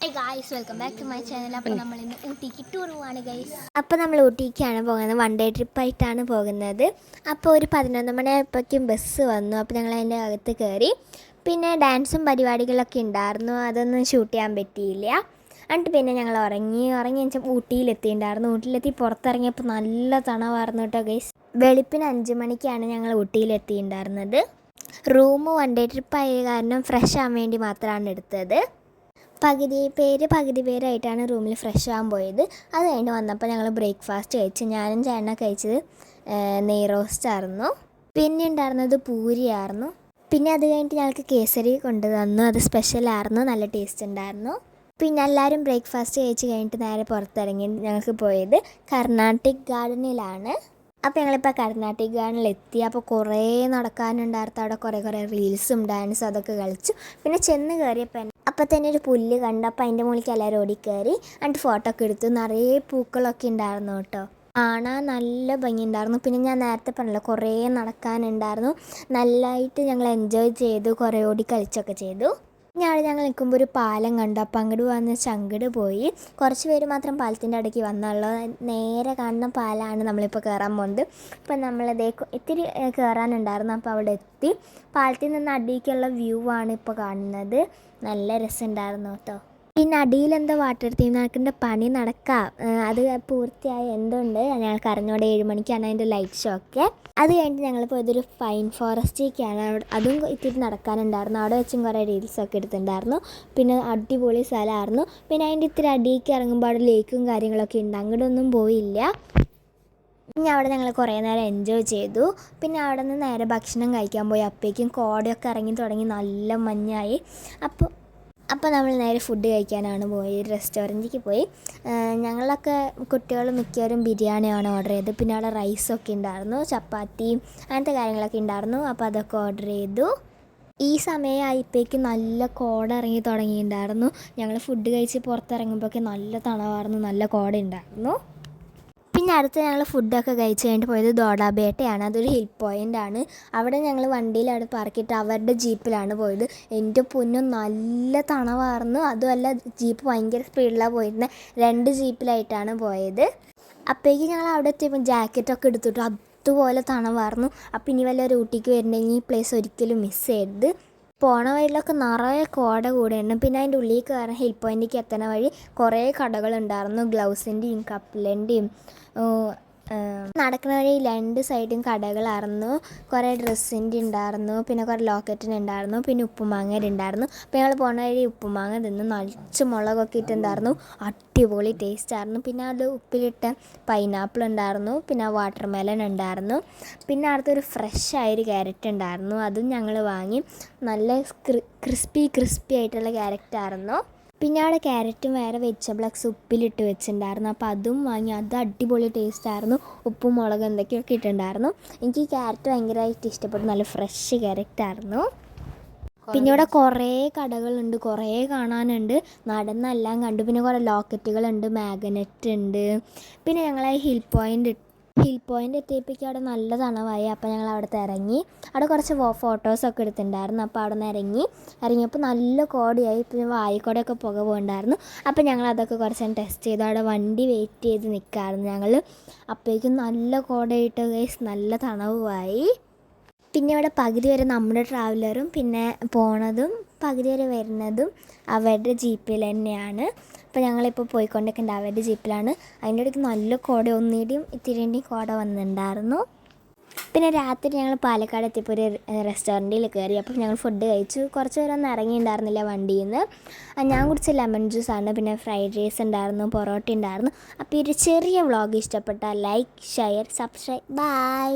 Hey guys, welcome back to my channel. അപ്പോൾ നമ്മൾ ഇന്ന് ഊട്ടിക്ക് ടൂർ പോവാണ് ഗൈസ്. അപ്പോൾ നമ്മൾ ഊട്ടിക്കാണ് പോകുന്നത്, വൺ ഡേ ട്രിപ്പായിട്ടാണ് പോകുന്നത്. അപ്പോൾ ഒരു 11 മണിയായപ്പോഴേക്കും ബസ് വന്നു. അപ്പോൾ ഞങ്ങൾ അതിൻ്റെ അകത്ത് കയറി. പിന്നെ ഡാൻസും പരിപാടികളൊക്കെ ഉണ്ടായിരുന്നു, അതൊന്നും ഷൂട്ട് ചെയ്യാൻ പറ്റിയില്ല. എന്നിട്ട് പിന്നെ ഞങ്ങൾ ഉറങ്ങി വെച്ചാൽ ഊട്ടിയിലെത്തിയിട്ടുണ്ടായിരുന്നു. ഊട്ടിയിലെത്തി പുറത്തിറങ്ങിയപ്പോൾ നല്ല തണവായിരുന്നു കേട്ടോ ഗൈസ്. വെളുപ്പിന് 5 മണിക്കാണ് ഞങ്ങൾ ഊട്ടിയിലെത്തിയിട്ടുണ്ടായിരുന്നത്. റൂം വൺ ഡേ ട്രിപ്പായ കാരണം ഫ്രഷ് ആവാൻ വേണ്ടി മാത്രമാണ് എടുത്തത്. പകുതി പേരായിട്ടാണ് റൂമിൽ ഫ്രഷ് ആകാൻ പോയത്. അത് കഴിഞ്ഞ് വന്നപ്പോൾ ഞങ്ങൾ ബ്രേക്ക്ഫാസ്റ്റ് കഴിച്ചു. ഞാനും ചേട്ടനെ കഴിച്ചത് നെയ് റോസ്റ്റായിരുന്നു. പിന്നെ ഉണ്ടായിരുന്നത് പൂരിയായിരുന്നു. പിന്നെ അത് കഴിഞ്ഞിട്ട് ഞങ്ങൾക്ക് കേസരി കൊണ്ടു തന്നു. അത് സ്പെഷ്യലായിരുന്നു, നല്ല ടേസ്റ്റ് ഉണ്ടായിരുന്നു. പിന്നെ എല്ലാവരും ബ്രേക്ക്ഫാസ്റ്റ് കഴിച്ച് കഴിഞ്ഞിട്ട് നേരെ പുറത്തിറങ്ങി ഞങ്ങൾക്ക് പോയത് കർണാട്ടിക് ഗാർഡനിലാണ്. അപ്പോൾ ഞങ്ങളിപ്പോൾ കർണാട്ടിക് ഗാർഡനിലെത്തി. അപ്പോൾ കുറേ നടക്കാനുണ്ടായിരുന്നു. അവിടെ കുറേ റീൽസും ഡാൻസും അതൊക്കെ കളിച്ചു. പിന്നെ ചെന്ന് കയറിയപ്പോൾ അപ്പോൾ തന്നെ ഒരു പുല്ല് കണ്ടപ്പോൾ അതിൻ്റെ മുകളിലേക്ക് എല്ലാവരും ഓടിക്കയറി. എന്നിട്ട് ഫോട്ടോ ഒക്കെ എടുത്തു. നിറയെ പൂക്കളൊക്കെ ഉണ്ടായിരുന്നു കേട്ടോ. കാണാൻ നല്ല ഭംഗിയുണ്ടായിരുന്നു. പിന്നെ ഞാൻ നേരത്തെ പറഞ്ഞല്ലോ, കുറേ നടക്കാനുണ്ടായിരുന്നു. നല്ലതായിട്ട് ഞങ്ങൾ എൻജോയ് ചെയ്തു, കുറേ ഓടി കളിച്ചൊക്കെ ചെയ്തു. ഞങ്ങൾ നിൽക്കുമ്പോൾ ഒരു പാലം കണ്ടു. അപ്പോൾ അങ്ങോട്ട് വന്ന് അങ്ങോട്ട് പോയി. കുറച്ച് പേര് മാത്രം പാലത്തിൻ്റെ ഇടയ്ക്ക് വന്നുള്ളൂ. നേരെ കാണുന്ന പാലമാണ് നമ്മളിപ്പോൾ കയറാൻ പോകുന്നത്. അപ്പം നമ്മളതേ ഇത്തിരി കയറാനുണ്ടായിരുന്നു. അപ്പോൾ അവിടെ എത്തി. പാലത്തിൽ നിന്ന് അടിയിലേക്കുള്ള വ്യൂ ആണ് ഇപ്പോൾ കാണുന്നത്. നല്ല രസമുണ്ടായിരുന്നു കേട്ടോ. പിന്നെ അടിയിലെന്തോ വാട്ടർ തീം നടക്കേണ്ട പണി നടക്കാം. അത് പൂർത്തിയായ എന്തുണ്ട് ഞങ്ങൾക്ക് അറിഞ്ഞോടെ. 7 മണിക്കാണ് അതിൻ്റെ ലൈറ്റ് ഷോ ഒക്കെ. അത് കഴിഞ്ഞിട്ട് ഞങ്ങൾ പോയതൊരു ഫൈൻ ഫോറസ്റ്റിലേക്കാണ്. അതും ഇത്തിരി നടക്കാനുണ്ടായിരുന്നു. അവിടെ വെച്ചും കുറേ റീൽസൊക്കെ എടുത്തിട്ടുണ്ടായിരുന്നു. പിന്നെ അടിപൊളി സ്ഥലമായിരുന്നു. പിന്നെ അതിൻ്റെ ഇത്തിരി അടിയിലേക്ക് ഇറങ്ങുമ്പോൾ അവിടെ ലേക്കും കാര്യങ്ങളൊക്കെ ഉണ്ട്. അങ്ങോട്ടൊന്നും പോയില്ല. പിന്നെ അവിടെ ഞങ്ങൾ കുറേ നേരം എൻജോയ് ചെയ്തു. പിന്നെ അവിടെ നിന്ന് നേരെ ഭക്ഷണം കഴിക്കാൻ പോയി. അപ്പോഴേക്കും കോടയൊക്കെ ഇറങ്ങി തുടങ്ങി, നല്ല മഞ്ഞായി. അപ്പോൾ നമ്മൾ നേരെ ഫുഡ് കഴിക്കാനാണ് പോയി. റെസ്റ്റോറൻറ്റിലേക്ക് പോയി. ഞങ്ങളൊക്കെ കുട്ടികൾ മിക്കവരും ബിരിയാണിയാണ് ഓർഡർ ചെയ്തത്. പിന്നെ അവിടെ റൈസൊക്കെ ഉണ്ടായിരുന്നു, ചപ്പാത്തിയും അങ്ങനത്തെ കാര്യങ്ങളൊക്കെ ഉണ്ടായിരുന്നു. അപ്പോൾ അതൊക്കെ ഓർഡർ ചെയ്തു. ഈ സമയമായപ്പോഴേക്കും നല്ല കോട ഇറങ്ങി തുടങ്ങിയിട്ടുണ്ടായിരുന്നു. ഞങ്ങൾ ഫുഡ് കഴിച്ച് പുറത്തിറങ്ങുമ്പോഴൊക്കെ നല്ല തണവായിരുന്നു, നല്ല കോട ഉണ്ടായിരുന്നു. പിന്നെ അടുത്ത് ഞങ്ങൾ ഫുഡൊക്കെ കഴിച്ച് കഴിഞ്ഞിട്ട് പോയത് ദോഡാബേട്ടയാണ്. അതൊരു ഹിൽ പോയിൻ്റാണ്. അവിടെ ഞങ്ങൾ വണ്ടിയിൽ അവിടെ പാർക്കിയിട്ട് അവരുടെ ജീപ്പിലാണ് പോയത്. എൻ്റെ പൊന്നും നല്ല തണവായിരുന്നു. അതുമല്ല, ജീപ്പ് ഭയങ്കര സ്പീഡിലാണ് പോയിരുന്നത്. 2 ജീപ്പിലായിട്ടാണ് പോയത്. അപ്പോഴേക്കും ഞങ്ങൾ അവിടെ എത്തിയപ്പോൾ ജാക്കറ്റൊക്കെ എടുത്തിട്ടു. അതുപോലെ തണവായിരുന്നു. അപ്പോൾ ഇനി വല്ല ഊട്ടിക്ക് വരുന്നുണ്ടെങ്കിൽ ഈ പ്ലേസ് ഒരിക്കലും മിസ് ചെയ്യരുത്. പോണ വഴിയിലൊക്കെ നിറയെ കോട കൂടെയുണ്ട്. പിന്നെ അതിൻ്റെ ഉള്ളിൽ കയറാൻ ഹിൽ പോയിൻറ്റിലേക്ക് എത്തണ വഴി കുറേ കടകളുണ്ടായിരുന്നു. ഗ്ലൗസിൻ്റെയും കപ്പിലിൻ്റെയും നടക്കുന്ന വഴി 2 സൈഡും കടകളായിരുന്നു. കുറേ ഡ്രസ്സിൻ്റെ ഉണ്ടായിരുന്നു. പിന്നെ കുറേ ലോക്കറ്റിനുണ്ടായിരുന്നു. പിന്നെ ഉപ്പുമാങ്ങയുടെ ഉണ്ടായിരുന്നു. അപ്പോൾ ഞങ്ങൾ പോണ വഴി ഉപ്പുമാങ്ങ തിന്ന് നലിച്ച് മുളകൊക്കെ ഇട്ടുണ്ടായിരുന്നു. അടിപൊളി ടേസ്റ്റായിരുന്നു. പിന്നെ അത് ഉപ്പിലിട്ട പൈനാപ്പിൾ ഉണ്ടായിരുന്നു. പിന്നെ വാട്ടർ മെലൺ ഉണ്ടായിരുന്നു. പിന്നെ അടുത്തൊരു ഫ്രഷായൊരു ക്യാരറ്റ് ഉണ്ടായിരുന്നു. അതും ഞങ്ങൾ വാങ്ങി. നല്ല ക്രിസ്പി ആയിട്ടുള്ള ക്യാരറ്റായിരുന്നു. പിന്നെ അവിടെ ക്യാരറ്റും വേറെ വെജിറ്റബിളൊക്കെ ഉപ്പിലിട്ട് വെച്ചിട്ടുണ്ടായിരുന്നു. അപ്പോൾ അതും വാങ്ങി. അത് അടിപൊളി ടേസ്റ്റായിരുന്നു. ഉപ്പും മുളകും എന്തൊക്കെയൊക്കെ ഇട്ടുണ്ടായിരുന്നു. എനിക്ക് ഈ ക്യാരറ്റ് ഭയങ്കരമായിട്ട് ഇഷ്ടപ്പെട്ടു. നല്ല ഫ്രഷ് ക്യാരറ്റായിരുന്നു. പിന്നെ ഇവിടെ കുറേ കടകളുണ്ട്, കുറേ കാണാനുണ്ട്. നടന്നെല്ലാം കണ്ടു. പിന്നെ കുറേ ലോക്കറ്റുകളുണ്ട്, മാഗ്നറ്റ് ഉണ്ട്. പിന്നെ ഞങ്ങളെ ഹിൽ പോയിൻ്റ് എത്തിയപ്പോഴേക്കും അവിടെ നല്ല തണവായി. അപ്പോൾ ഞങ്ങൾ അവിടുത്തെ ഇറങ്ങി. അവിടെ കുറച്ച് ഫോട്ടോസൊക്കെ എടുത്തിട്ടുണ്ടായിരുന്നു. അപ്പോൾ അവിടെ നിന്ന് ഇറങ്ങിയപ്പോൾ നല്ല കോടയായി. പിന്നെ വായിക്കോടൊക്കെ പുക പോകണ്ടായിരുന്നു. അപ്പോൾ ഞങ്ങൾ അതൊക്കെ കുറച്ച് ടെസ്റ്റ് ചെയ്തു. അവിടെ വണ്ടി വെയിറ്റ് ചെയ്ത് നിൽക്കാമായിരുന്നു ഞങ്ങൾ. അപ്പോഴേക്കും നല്ല കോടയിട്ട് ഗൈസ്, നല്ല തണവുമായി. പിന്നെ ഇവിടെ പകുതി വരെ നമ്മുടെ ട്രാവലറും പിന്നെ പോണതും പകുതി വരെ വരുന്നതും അവരുടെ ജീപ്പിൽ തന്നെയാണ്. അപ്പോൾ ഞങ്ങളിപ്പോൾ പോയിക്കൊണ്ടൊക്കെ അവരുടെ ജീപ്പിലാണ്. അതിൻ്റെ ഇടയ്ക്ക് നല്ല കോട, ഒന്നിടിയും ഇത്തിരിൻ്റെയും കോട വന്നിട്ടുണ്ടായിരുന്നു. പിന്നെ രാത്രി ഞങ്ങൾ പാലക്കാട് എത്തിയപ്പോൾ ഒരു റെസ്റ്റോറൻറ്റിൽ കയറി. അപ്പോൾ ഞങ്ങൾ ഫുഡ് കഴിച്ചു. കുറച്ച് പേരൊന്നും ഇറങ്ങിയിട്ടുണ്ടായിരുന്നില്ല വണ്ടിയിൽ നിന്ന്. ഞാൻ കുടിച്ച ലെമൺ ജ്യൂസാണ്. പിന്നെ ഫ്രൈഡ് റൈസ് ഉണ്ടായിരുന്നു, പൊറോട്ട ഉണ്ടായിരുന്നു. അപ്പോൾ ഈ ഒരു ചെറിയ വ്ളോഗ് ഇഷ്ടപ്പെട്ടാൽ ലൈക്ക്, ഷെയർ, സബ്സ്ക്രൈബ്. ബൈ.